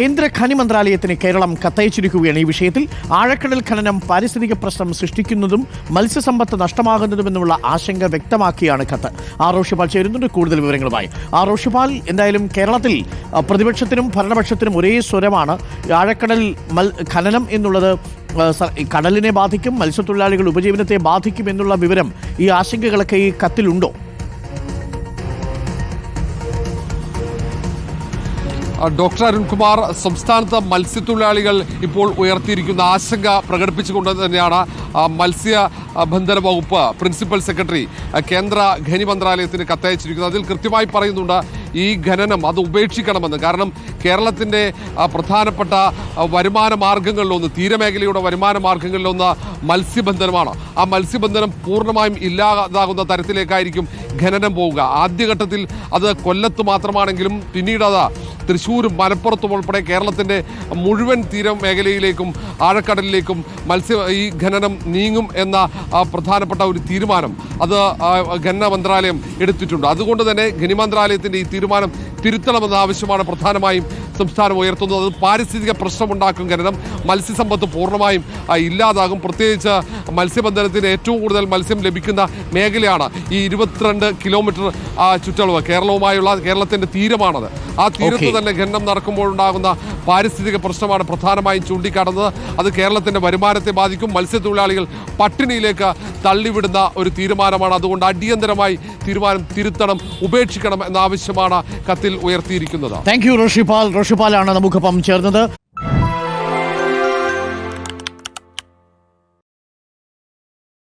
കേന്ദ്ര ഖനി മന്ത്രാലയത്തിന് കേരളം കത്തയച്ചിരിക്കുകയാണ് ഈ വിഷയത്തിൽ. ആഴക്കടൽ ഖനനം പാരിസ്ഥിതിക പ്രശ്നം സൃഷ്ടിക്കുന്നതും മത്സ്യസമ്പത്ത് നഷ്ടമാകുന്നതുമെന്നുള്ള ആശങ്ക വ്യക്തമാക്കിയാണ് കത്ത്. ആർ റോഷിപാൽ ചേരുന്നുണ്ട് കൂടുതൽ വിവരങ്ങളുമായി. ആർ റോഷിപാൽ, എന്തായാലും കേരളത്തിൽ പ്രതിപക്ഷത്തിനും ഭരണപക്ഷത്തിനും ഒരേ സ്വരമാണ്. ആഴക്കടൽ ഖനനം എന്നുള്ളത് കടലിനെ ബാധിക്കും, മത്സ്യത്തൊഴിലാളികളുടെ ഉപജീവനത്തെ ബാധിക്കും എന്നുള്ള വിവരം, ഈ ആശങ്കകളൊക്കെ ഈ കത്തിലുണ്ടോ? ഡോക്ടർ അരുൺകുമാർ, സംസ്ഥാനത്ത് മത്സ്യത്തൊഴിലാളികൾ ഇപ്പോൾ ഉയർത്തിയിരിക്കുന്ന ആശങ്ക പ്രകടിപ്പിച്ചുകൊണ്ട് തന്നെയാണ് മത്സ്യബന്ധന വകുപ്പ് പ്രിൻസിപ്പൽ സെക്രട്ടറി കേന്ദ്ര ഖനി മന്ത്രാലയത്തിന് കത്തയച്ചിരിക്കുന്നത്. അതിൽ കൃത്യമായി പറയുന്നുണ്ട് ഈ ഖനനം അത് ഉപേക്ഷിക്കണമെന്ന്. കാരണം കേരളത്തിൻ്റെ പ്രധാനപ്പെട്ട വരുമാന മാർഗങ്ങളിലൊന്ന്, തീരമേഖലയുടെ വരുമാന മാർഗങ്ങളിലൊന്ന് മത്സ്യബന്ധനമാണ്. ആ മത്സ്യബന്ധനം പൂർണ്ണമായും ഇല്ലാതാകുന്ന തരത്തിലേക്കായിരിക്കും ഖനനം പോവുക. ആദ്യഘട്ടത്തിൽ അത് കൊല്ലത്ത് മാത്രമാണെങ്കിലും പിന്നീട് അത് തൃശ്ശൂരും മലപ്പുറത്തും ഉൾപ്പെടെ കേരളത്തിൻ്റെ മുഴുവൻ തീരമേഖലയിലേക്കും ആഴക്കടലിലേക്കും ഈ ഖനനം നീങ്ങും എന്ന പ്രധാനപ്പെട്ട ഒരു തീരുമാനം അത് ഖനന മന്ത്രാലയം എടുത്തിട്ടുണ്ട്. അതുകൊണ്ട് തന്നെ ഖനി മന്ത്രാലയത്തിൻ്റെ ഈ തീരുമാനം തിരുത്തണമെന്ന ആവശ്യമാണ് പ്രധാനമായും സംസ്ഥാനം ഉയർത്തുന്നത്. അത് പാരിസ്ഥിതിക പ്രശ്നമുണ്ടാക്കും. ഖനനം മത്സ്യസമ്പത്ത് പൂർണ്ണമായും ഇല്ലാതാകും. പ്രത്യേകിച്ച് മത്സ്യബന്ധനത്തിന് ഏറ്റവും കൂടുതൽ മത്സ്യം ലഭിക്കുന്ന മേഖലയാണ് ഈ 22 കിലോമീറ്റർ ചുറ്റളവ് കേരളവുമായുള്ള കേരളത്തിൻ്റെ തീരമാണത്. ആ തീരത്ത് തന്നെ ഖനനം നടക്കുമ്പോഴുണ്ടാകുന്ന പാരിസ്ഥിതിക പ്രശ്നമാണ് പ്രധാനമായും ചൂണ്ടിക്കാട്ടുന്നത്. അത് കേരളത്തിൻ്റെ വരുമാനത്തെ ബാധിക്കും. മത്സ്യത്തൊഴിലാളികൾ പട്ടിണിയിലേക്ക് തള്ളിവിടുന്ന ഒരു തീരുമാനമാണ്. അതുകൊണ്ട് അടിയന്തരമായി തീരുമാനം തിരുത്തണം, ഉപേക്ഷിക്കണം എന്ന ആവശ്യമാണ് കത്തിൽ ഉയർത്തിയിരിക്കുന്നത്. താങ്ക് യു റോഷിപാലാണ് നമുക്കൊപ്പം ചേർന്നത്.